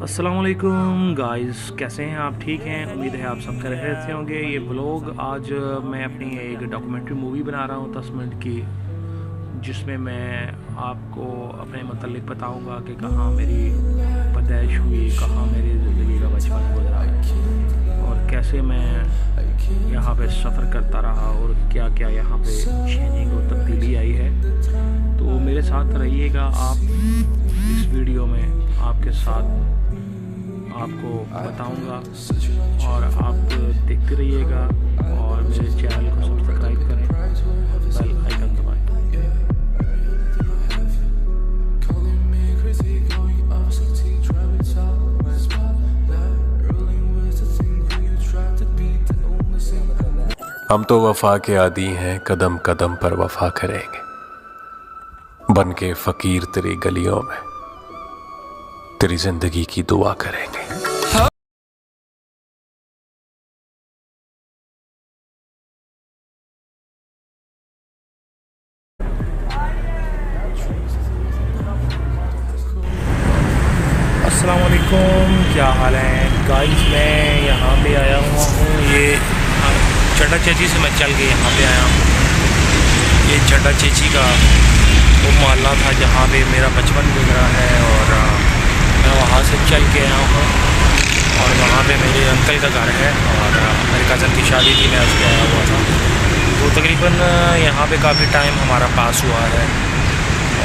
अस्सलाम वालेकुम गाइस, कैसे हैं आप? ठीक हैं, उम्मीद है आप सब खैरियत से होंगे। ये व्लॉग आज मैं अपनी एक डॉक्यूमेंट्री मूवी बना रहा हूँ 10 मिनट की, जिसमें मैं आपको अपने मतलब बताऊँगा कि कहाँ मेरी पैदाइश हुई, कहाँ मेरी ज़िंदगी का बचपन गुजरा है और कैसे मैं यहाँ पे सफ़र करता रहा और क्या क्या यहाँ पे चेंजिंग और तब्दीली आई है। तो मेरे साथ रहिएगा आप इस वीडियो में, आपके साथ आपको बताऊंगा और आप देखते रहिएगा और मेरे चैनल को सब्सक्राइब करें, बेल आइकन दबाएं। हम तो वफा के आदी हैं, कदम कदम पर वफा करेंगे, बन के फकीर तेरी गलियों में तेरी जिंदगी की दुआ करेंगे। अस्सलाम वालेकुम, क्या हाल है गाइस? मैं यहाँ पे आया हुआ हूँ, ये चड्डा चेची से मैं चल के यहाँ पे आया हूँ। ये चड्डा चेची का वो मोहल्ला था जहाँ पे मेरा बचपन गुजरा है और मैं वहाँ से चल के आया हूँ और वहाँ पे मेरे अंकल का घर है और मेरे कज़न की शादी थी, मैं उसके आया हुआ था। तो तकरीबन यहाँ पे काफ़ी टाइम हमारा पास हुआ है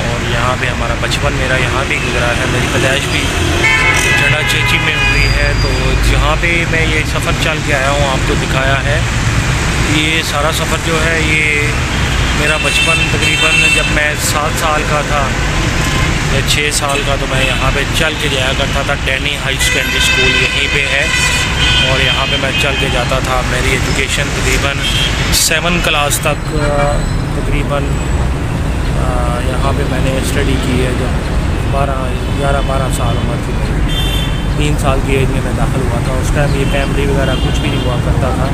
और यहाँ पे हमारा बचपन मेरा यहाँ भी गुजरा है। मेरी पैदाइश भी चड्डा चेची में हुई है। तो जहाँ पे मैं ये सफ़र चल के आया हूँ आपको दिखाया है, ये सारा सफ़र जो है ये मेरा बचपन तकरीबन जब मैं 7 साल का था या 6 साल का, तो मैं यहाँ पे चल के जाया करता था। डैनी हाई सेकेंडरी स्कूल यहीं पे है और यहाँ पे मैं चल के जाता था। मेरी एजुकेशन तकरीबन 7 क्लास तक तकरीबन यहाँ पे मैंने स्टडी की है। जब 11-12 साल उम्र थी मेरी, 3 साल की एज में मैं दाखिल हुआ था। उस टाइम ये प्राइमरी वगैरह कुछ भी नहीं हुआ करता था,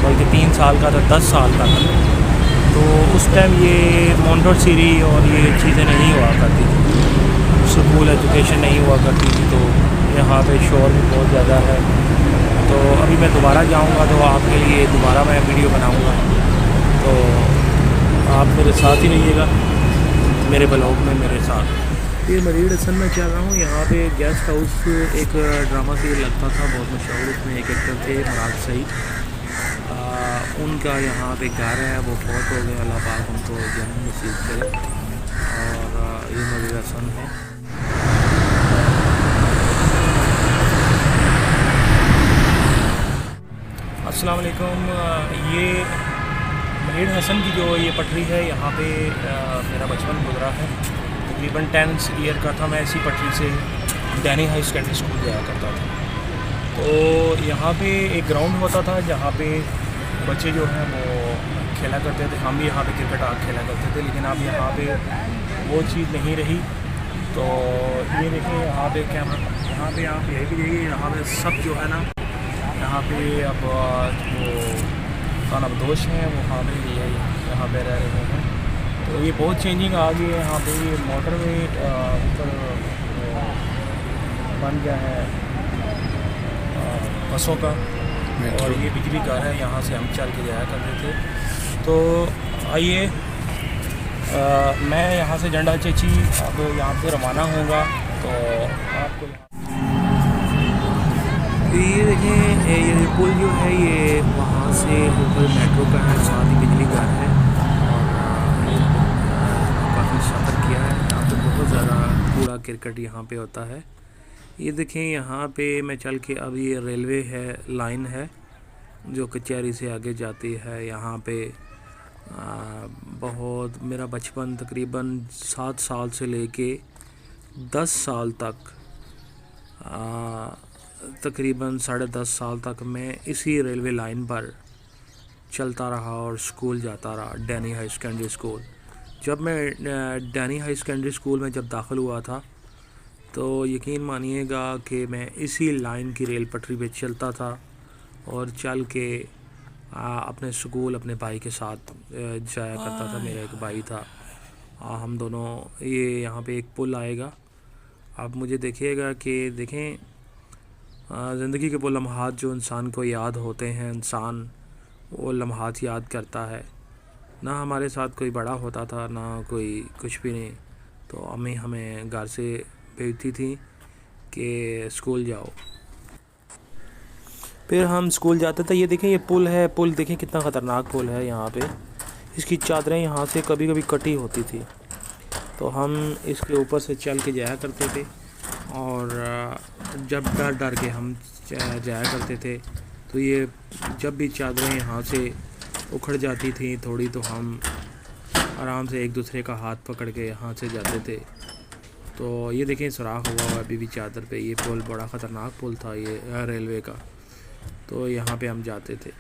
बल्कि 3 साल का था, 10 साल का था। तो उस टाइम ये मोंटेसरी और ये चीज़ें नहीं हुआ करती थी, स्कूल एजुकेशन नहीं हुआ करती थी। तो यहाँ पे शोर भी बहुत ज़्यादा है। तो अभी मैं दोबारा जाऊँगा तो आपके लिए दोबारा मैं वीडियो बनाऊँगा, तो आप मेरे साथ ही रहिएगा मेरे ब्लॉग में मेरे साथ। ये मरीड हसन में चल रहा हूँ। यहाँ पे गेस्ट हाउस एक ड्रामा सीरियल लगता था बहुत मशहूर, उसमें एक एक्टर थे मुराद सईद, उनका यहाँ पे घर है। वो बहुत हो गए, अल्लाह पाक उनको जन्नत नसीब करे। और ये मरीड हसन है। अस्सलाम वालेकुम। ये मरीड हसन की जो ये पटरी है, यहाँ पे मेरा बचपन गुजरा है। तकरीबन 10 ईयर का था मैं, इसी पटरी से डैनी हाई सेकेंडरी स्कूल जाया करता था। तो यहाँ पे एक ग्राउंड होता था जहाँ पे बच्चे जो हैं वो खेला करते थे। हम भी यहाँ पे क्रिकेट खेला करते थे, लेकिन अब यहाँ पे वो चीज़ नहीं रही। तो ये देखिए यहाँ पे कैमरा, यहाँ पे आप यही भी देखिए, यहाँ पे सब जो है ना, यहाँ पे अब वो खानाबदोश हैं, वो हामिल यहाँ पे रह रहे हैं। तो ये बहुत चेंजिंग आ गई है यहाँ पे। ये मोटरवे ऊपर बन गया है बसों का, और ये बिजली घर है, यहाँ से हम चल के जाया करते थे। तो आइए, मैं यहाँ से चड्डा चेची अब यहाँ से रवाना होऊंगा। तो आपको ये देखें, ये पुल जो है ये वहाँ से ऊपर मेट्रो का है, साथ ही बिजली घर है और काफ़ी सफ़र किया है। यहाँ पे बहुत ज़्यादा कूड़ा क्रिकेट यहाँ पे होता है। ये देखें यहाँ पे मैं चल के, अब ये रेलवे है, लाइन है जो कचहरी से आगे जाती है। यहाँ पे बहुत मेरा बचपन तकरीबन 7 साल से लेके 10 साल तक, तकरीबन 10.5 साल तक मैं इसी रेलवे लाइन पर चलता रहा और स्कूल जाता रहा, डैनी हाई सेकेंडरी स्कूल। जब मैं डैनी हाई सेकेंडरी स्कूल में जब दाखिल हुआ था, तो यकीन मानिएगा कि मैं इसी लाइन की रेल पटरी पे चलता था और चल के अपने स्कूल अपने भाई के साथ जाया करता था। मेरा एक भाई था, हम दोनों, ये यहाँ पे एक पुल आएगा, आप मुझे देखिएगा कि देखें ज़िंदगी के वो लम्हात जो इंसान को याद होते हैं, इंसान वो लम्हात याद करता है। ना हमारे साथ कोई बड़ा होता था, ना कोई कुछ भी नहीं। तो अम्मी हमें घर से भेजती थी कि स्कूल जाओ, फिर हम स्कूल जाते थे। ये देखें, ये पुल है, पुल देखें कितना ख़तरनाक पुल है यहाँ पे। इसकी चादरें यहाँ से कभी कभी कटी होती थी, तो हम इसके ऊपर से चल के जाया करते थे। और जब डर डर के हम जाया करते थे, तो ये जब भी चादरें यहाँ से उखड़ जाती थी थोड़ी, तो हम आराम से एक दूसरे का हाथ पकड़ के यहाँ से जाते थे। तो ये देखें सुराख हुआ अभी भी चादर पे। ये पुल बड़ा ख़तरनाक पुल था ये रेलवे का, तो यहाँ पे हम जाते थे।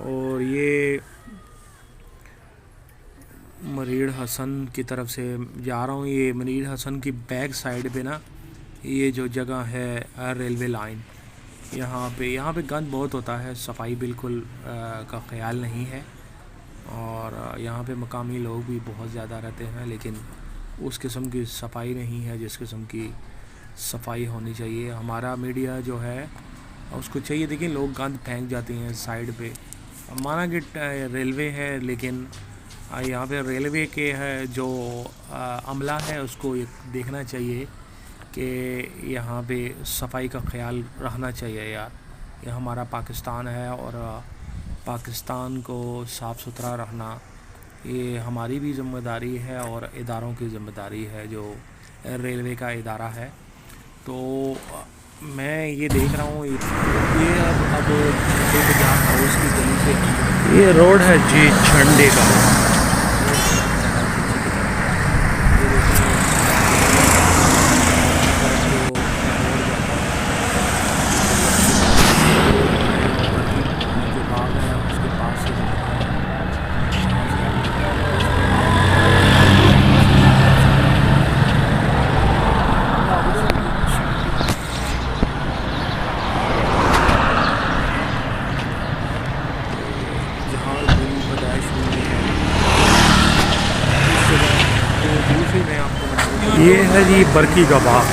और ये मरीड़ हसन की तरफ से जा रहा हूँ। ये मरीड़ हसन की बैक साइड पे ना, ये जो जगह है रेलवे लाइन, यहाँ पे गंद बहुत होता है, सफाई बिल्कुल का ख्याल नहीं है। और यहाँ पे मकामी लोग भी बहुत ज़्यादा रहते हैं, लेकिन उस किस्म की सफाई नहीं है जिस किस्म की सफाई होनी चाहिए। हमारा मीडिया जो है उसको चाहिए। देखिए लोग गंद फेंक जाते हैं साइड पे। माना कि रेलवे है, लेकिन यहाँ पे रेलवे के है जो अमला है उसको ये देखना चाहिए कि यहाँ पे सफाई का ख्याल रखना चाहिए यार। ये हमारा पाकिस्तान है और पाकिस्तान को साफ़ सुथरा रखना ये हमारी भी ज़िम्मेदारी है और इदारों की ज़िम्मेदारी है जो रेलवे का इदारा है। तो मैं ये देख रहा हूँ ये अब इंतज़ार हाउस की गली से ये रोड है जी झंडे का। ये है जी बरकी का बाग।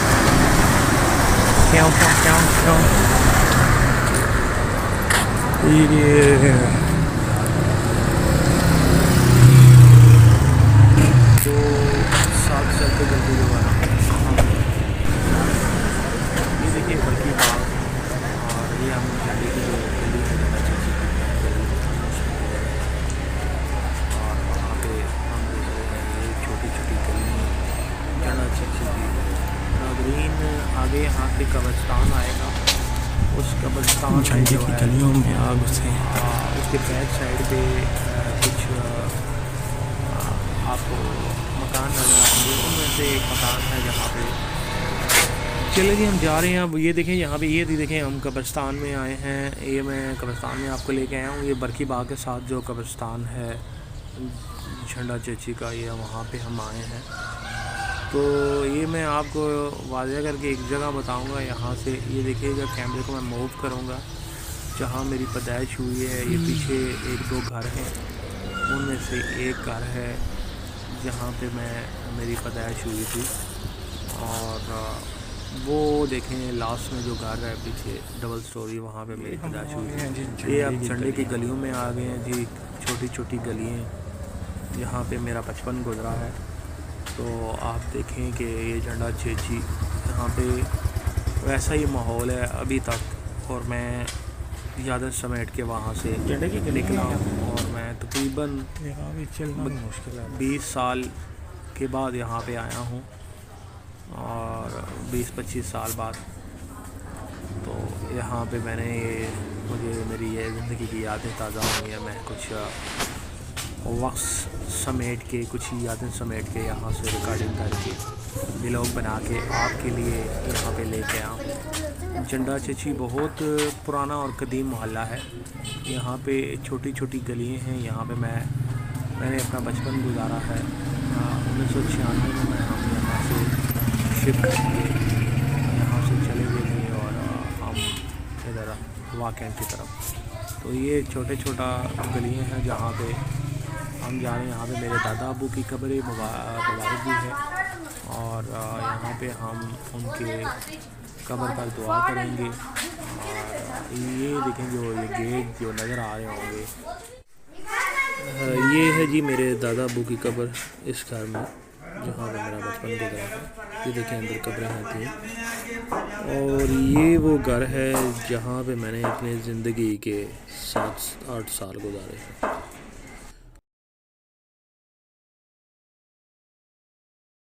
क्यों क्यों क्यों क्यों ये तो साथ चलते चलते जो है ये देखिए बरकी बाग। और ये हम झंडे की जो गली है और वहाँ पे हम देख रहे हैं ये छोटी छोटी गली ज़्यादा अच्छी नागरीन। आगे यहाँ से कब्रिस्तान आएगा, उस कब्रिस्तान झंडे की गलियों में आग से उसके बैक साइड पे कुछ आपको मकान नज़र आएंगे। उनमें से एक मकान है जहाँ पे चले जी हम जा रहे हैं। अब ये देखें यहाँ पे ये देखें हम कब्रिस्तान में आए हैं। ये मैं कब्रिस्तान में आपको लेके आया हूँ। ये बरकी बाग के साथ जो कब्रिस्तान है झंडा चची का, ये वहाँ पे हम आए हैं। तो ये मैं आपको वाज़ह करके एक जगह बताऊंगा। यहाँ से ये देखिएगा, कैमरे को मैं मूव करूँगा जहाँ मेरी पैदाइश हुई है। ये पीछे एक दो घर हैं, उनमें से एक घर है जहाँ पे मेरी पैदाइश हुई थी। और वो देखें लास्ट में जो घर है पीछे डबल स्टोरी, वहाँ पे मेरी पैदाइश हुई थी। ये अब झंडे की गलियों में आ गए हैं जी, छोटी छोटी गलियाँ जहाँ पे मेरा बचपन गुजरा है। तो आप देखें कि ये झंडा चेची यहाँ पे वैसा ही माहौल है अभी तक। और मैं ज़्यादा समेट के वहाँ से निकला हूँ और मैं तकरीबन 20 साल के बाद यहाँ पे आया हूँ, और 20-25 साल बाद। तो यहाँ पे मुझे मेरी ये ज़िंदगी की यादें ताज़ा हुई हैं। मैं कुछ वक्त समेट के, कुछ यादें समेट के यहाँ से रिकॉर्डिंग करके व्लॉग बना के आपके लिए यहाँ पे लेके आया। झंडा चची बहुत पुराना और कदीम मोहल्ला है। यहाँ पे छोटी छोटी गलियाँ हैं। यहाँ पे मैंने अपना बचपन गुजारा है। 1996 में हम यहाँ से शिफ्ट किए, यहाँ से चले गए थे और हम इधर वाकई की तरफ। तो ये छोटे छोटा गलियाँ हैं जहाँ पे हम जा रहे हैं। यहाँ पे मेरे दादा अबू की कब्र मुबारक भी है और यहाँ पे हम उनके कब्र पर दुआ करेंगे। और ये देखें जो ये गेट जो नज़र आ रहे होंगे, ये है जी मेरे दादा अबू की कब्र इस घर में जहाँ पे मेरा बचपन गुजरा है। ये देखें अंदर कब्रें हैं थी। और ये वो घर है जहाँ पे मैंने अपनी ज़िंदगी के 7-8 साल गुजारे हैं।